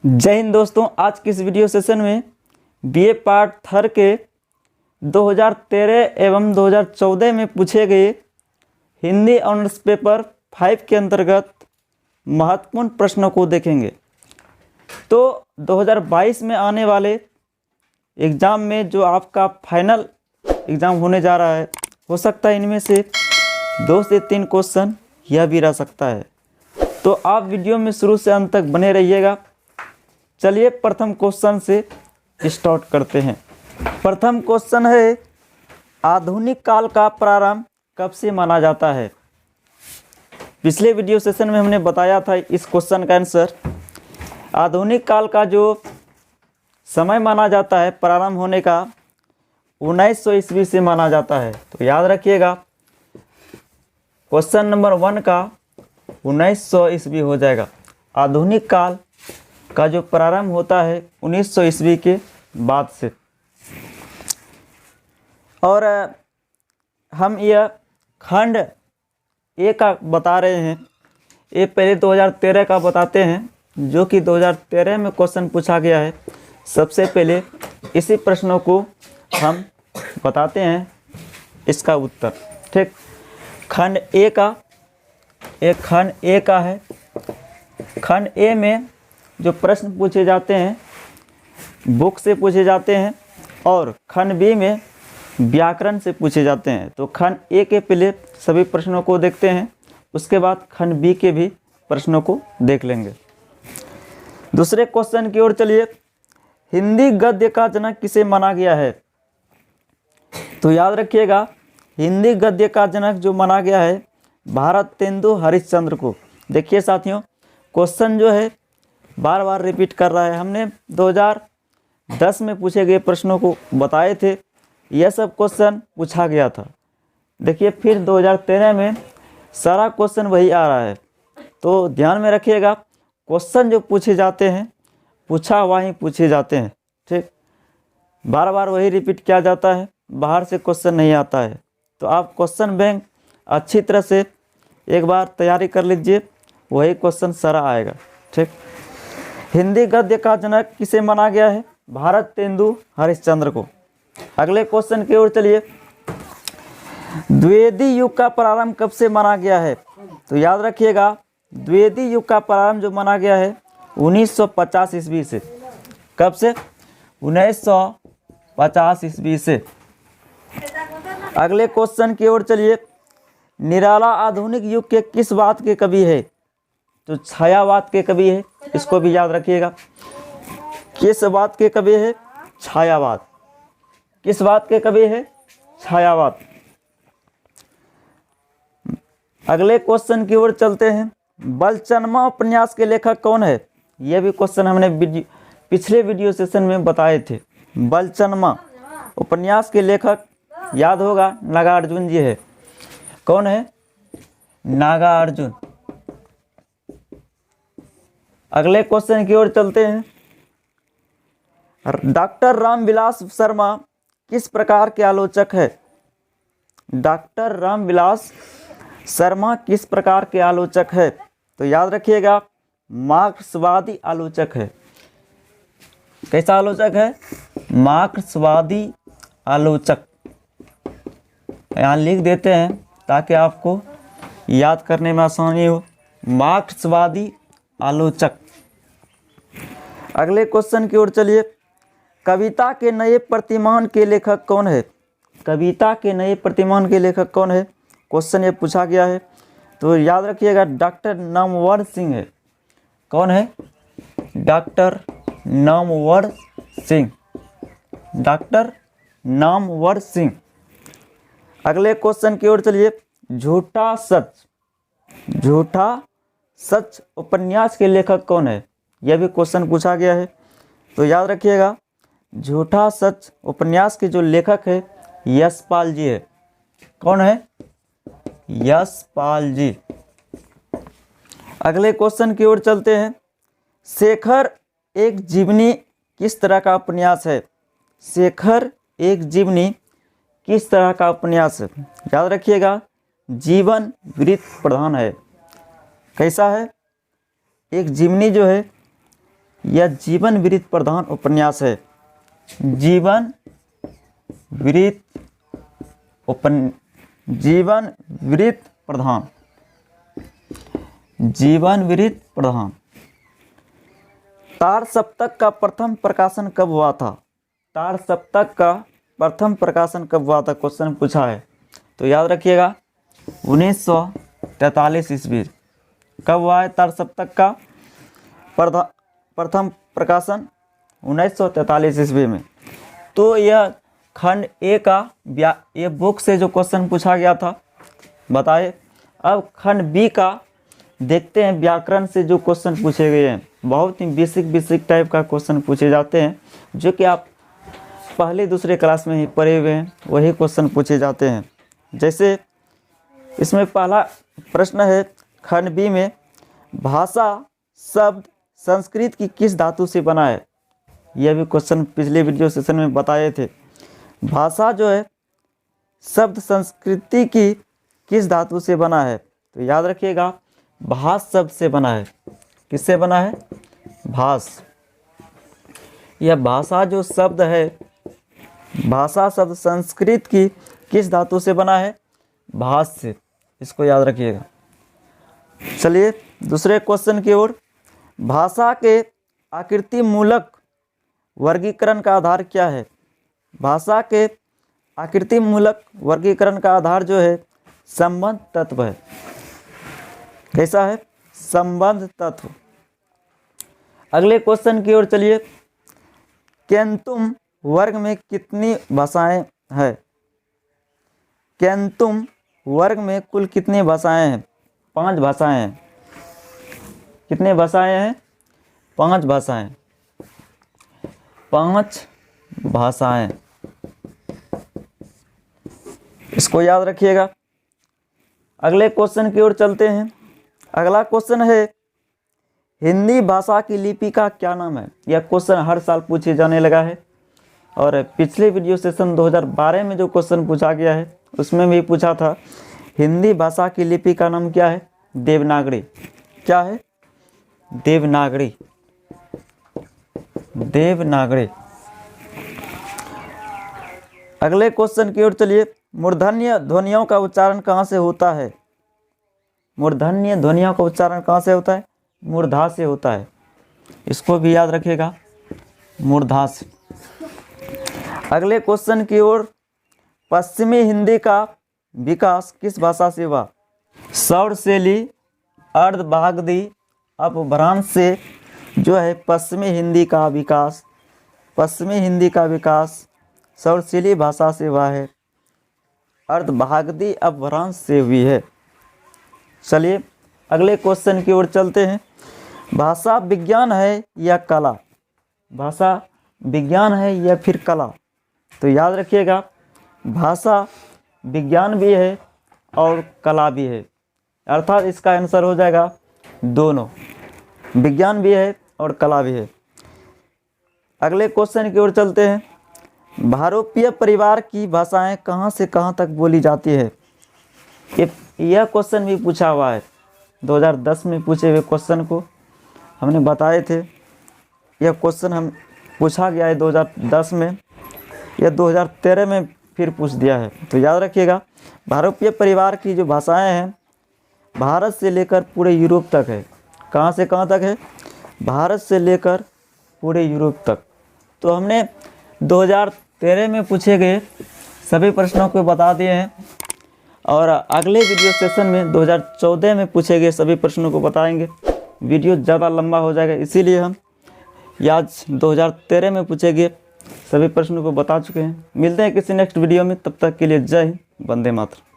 जय हिंद दोस्तों। आज की इस वीडियो सेशन में बीए पार्ट थर्ड के 2013 एवं 2014 में पूछे गए हिंदी ऑनर्स पेपर 5 के अंतर्गत महत्वपूर्ण प्रश्नों को देखेंगे। तो 2022 में आने वाले एग्ज़ाम में जो आपका फाइनल एग्ज़ाम होने जा रहा है, हो सकता है इनमें से 2 से 3 क्वेश्चन यह भी रह सकता है। तो आप वीडियो में शुरू से अंत तक बने रहिएगा। चलिए प्रथम क्वेश्चन से स्टार्ट करते हैं। प्रथम क्वेश्चन है, आधुनिक काल का प्रारंभ कब से माना जाता है? पिछले वीडियो सेशन में हमने बताया था इस क्वेश्चन का आंसर। आधुनिक काल का जो समय माना जाता है प्रारंभ होने का 1900 ईस्वी से माना जाता है। तो याद रखिएगा, क्वेश्चन नंबर 1 का 1900 ईस्वी हो जाएगा। आधुनिक काल का जो प्रारंभ होता है 1900 ईस्वी के बाद से। और हम यह खंड ए का बता रहे हैं। ये पहले 2013 का बताते हैं, जो कि 2013 में क्वेश्चन पूछा गया है। सबसे पहले इसी प्रश्नों को हम बताते हैं इसका उत्तर। ठीक, खंड ए का, एक खंड ए का है। खंड ए में जो प्रश्न पूछे जाते हैं बुक से पूछे जाते हैं, और खंड बी में व्याकरण से पूछे जाते हैं। तो खंड ए के पहले सभी प्रश्नों को देखते हैं, उसके बाद खंड बी के भी प्रश्नों को देख लेंगे। दूसरे क्वेश्चन की ओर चलिए। हिंदी गद्य का जनक किसे माना गया है? तो याद रखिएगा, हिंदी गद्य का जनक जो माना गया है भारतेंदु हरिश्चंद्र को। देखिए साथियों, क्वेश्चन जो है बार बार रिपीट कर रहा है। हमने 2010 में पूछे गए प्रश्नों को बताए थे, यह सब क्वेश्चन पूछा गया था। देखिए फिर 2013 में सारा क्वेश्चन वही आ रहा है। तो ध्यान में रखिएगा, क्वेश्चन जो पूछे जाते हैं पूछा हुआ ही पूछे जाते हैं। ठीक, बार बार वही रिपीट किया जाता है, बाहर से क्वेश्चन नहीं आता है। तो आप क्वेश्चन बैंक अच्छी तरह से एक बार तैयारी कर लीजिए, वही क्वेश्चन सारा आएगा। ठीक, हिंदी गद्य का जनक किसे माना गया है? भारतेंदु हरिश्चंद्र को। अगले क्वेश्चन की ओर चलिए। द्विवेदी युग का प्रारंभ कब से माना गया है? तो याद रखिएगा, द्विवेदी युग का प्रारंभ जो माना गया है 1950 ईस्वी से। कब से? 1950 ईस्वी से। अगले क्वेश्चन की ओर चलिए। निराला आधुनिक युग के किस बात के कवि है? तो छायावाद के कवि है, इसको भी याद रखिएगा। किस बात के कवि है? छायावाद। किस बात के कवि है? छायावाद। अगले क्वेश्चन की ओर चलते हैं। बलचनमा उपन्यास के लेखक कौन है? यह भी क्वेश्चन हमने पिछले वीडियो सेशन में बताए थे। बलचनमा उपन्यास के लेखक याद होगा, नागार्जुन जी है। कौन है? नागार्जुन। अगले क्वेश्चन की ओर चलते हैं। डॉक्टर रामविलास शर्मा किस प्रकार के आलोचक है? डॉक्टर रामविलास शर्मा किस प्रकार के आलोचक है? तो याद रखिएगा, मार्क्सवादी आलोचक है। कैसा आलोचक है? मार्क्सवादी आलोचक। यहाँ लिख देते हैं ताकि आपको याद करने में आसानी हो। मार्क्सवादी आलोचक। अगले क्वेश्चन की ओर चलिए। कविता के नए प्रतिमान के लेखक कौन है? कविता के नए प्रतिमान के लेखक कौन है? क्वेश्चन ये पूछा गया है। तो याद रखिएगा, डॉक्टर नामवर सिंह है। कौन है? डॉक्टर नामवर सिंह। डॉक्टर नामवर सिंह। अगले क्वेश्चन की ओर चलिए। झूठा सच, झूठा सच उपन्यास के लेखक कौन है? यह भी क्वेश्चन पूछा गया है। तो याद रखिएगा, झूठा सच उपन्यास के जो लेखक है यशपाल जी है। कौन है? यशपाल जी। अगले क्वेश्चन की ओर चलते हैं। शेखर एक जीवनी किस तरह का उपन्यास है? शेखर एक जीवनी किस तरह का उपन्यास है? याद रखिएगा, जीवन वृत्त प्रधान है। कैसा है? एक जीवनी जो है यह जीवन वृत्त प्रधान उपन्यास है। जीवन वृत्त प्रधान, जीवन वृत्त प्रधान। तार सप्तक का प्रथम प्रकाशन कब हुआ था? तार सप्तक का प्रथम प्रकाशन कब हुआ था, क्वेश्चन पूछा है। तो याद रखिएगा 1943 ईस्वी। कब हुआ है तार सप्तक का प्रथम प्रकाशन? 1943 ईस्वी में। तो यह खंड ए का ये बुक से जो क्वेश्चन पूछा गया था, बताए। अब खंड बी का देखते हैं, व्याकरण से जो क्वेश्चन पूछे गए हैं। बहुत ही बेसिक टाइप का क्वेश्चन पूछे जाते हैं, जो कि आप पहले दूसरे क्लास में ही पढ़े हुए हैं, वही क्वेश्चन पूछे जाते हैं। जैसे इसमें पहला प्रश्न है खंड बी में, भाषा शब्द संस्कृत की किस धातु से बना है? यह भी क्वेश्चन पिछले वीडियो सेशन में बताए थे। भाषा जो है शब्द संस्कृति की किस धातु से बना है? तो याद रखिएगा भाष शब्द से बना है। किससे बना है? भाष। यह भाषा जो शब्द है, भाषा शब्द संस्कृत की किस धातु से बना है? भाष से। इसको याद रखिएगा। चलिए दूसरे क्वेश्चन की ओर। भाषा के आकृति मूलक वर्गीकरण का आधार क्या है? भाषा के आकृति मूलक वर्गीकरण का आधार जो है संबंध तत्व है। कैसा है? संबंध तत्व। अगले क्वेश्चन की ओर चलिए। केंतुम वर्ग में कितनी भाषाएं हैं? केंतुम वर्ग में कुल कितनी भाषाएं हैं? 5 भाषाएं हैं। कितने भाषाएं हैं? 5 भाषाएं। 5 भाषाएं। इसको याद रखिएगा। अगले क्वेश्चन की ओर चलते हैं। अगला क्वेश्चन है, हिंदी भाषा की लिपि का क्या नाम है? यह क्वेश्चन हर साल पूछे जाने लगा है, और पिछले वीडियो सेशन 2012 में जो क्वेश्चन पूछा गया है उसमें भी पूछा था। हिंदी भाषा की लिपि का नाम क्या है? देवनागरी। क्या है? देवनागरी। देवनागरी। अगले क्वेश्चन की ओर चलिए। मूर्धन्य ध्वनियों का उच्चारण कहाँ से होता है? मूर्धन्य ध्वनियों का उच्चारण कहाँ से होता है? मूर्धा से होता है। इसको भी याद रखिएगा, मूर्धा से। अगले क्वेश्चन की ओर। पश्चिमी हिंदी का विकास किस भाषा से हुआ? सौरशैली, अर्धवागधी, अपभ्रंश से जो है पश्चिमी हिंदी का विकास, पश्चिमी हिंदी का विकास सौरशैली भाषा से हुआ है, अर्धवागधी अपभ्रंश से हुई है। चलिए अगले क्वेश्चन की ओर चलते हैं। भाषा विज्ञान है या कला? भाषा विज्ञान है या फिर कला? तो याद रखिएगा भाषा विज्ञान भी है और कला भी है, अर्थात इसका आंसर हो जाएगा दोनों, विज्ञान भी है और कला भी है। अगले क्वेश्चन की ओर चलते हैं। भारोपीय परिवार की भाषाएं कहां से कहां तक बोली जाती है? यह क्वेश्चन भी पूछा हुआ है। 2010 में पूछे हुए क्वेश्चन को हमने बताए थे। यह क्वेश्चन हम पूछा गया है 2010 में, यह 2013 में फिर पूछ दिया है। तो याद रखिएगा भारोपीय परिवार की जो भाषाएं हैं भारत से लेकर पूरे यूरोप तक है। कहाँ से कहाँ तक है? भारत से लेकर पूरे यूरोप तक। तो हमने 2013 में पूछे गए सभी प्रश्नों को बता दिए हैं, और अगले वीडियो सेशन में 2014 में पूछे गए सभी प्रश्नों को बताएंगे। वीडियो ज़्यादा लंबा हो जाएगा, इसीलिए हम आज 2013 में पूछे गए सभी प्रश्नों को बता चुके हैं। मिलते हैं किसी नेक्स्ट वीडियो में, तब तक के लिए जय हिंद, वंदे मातरम।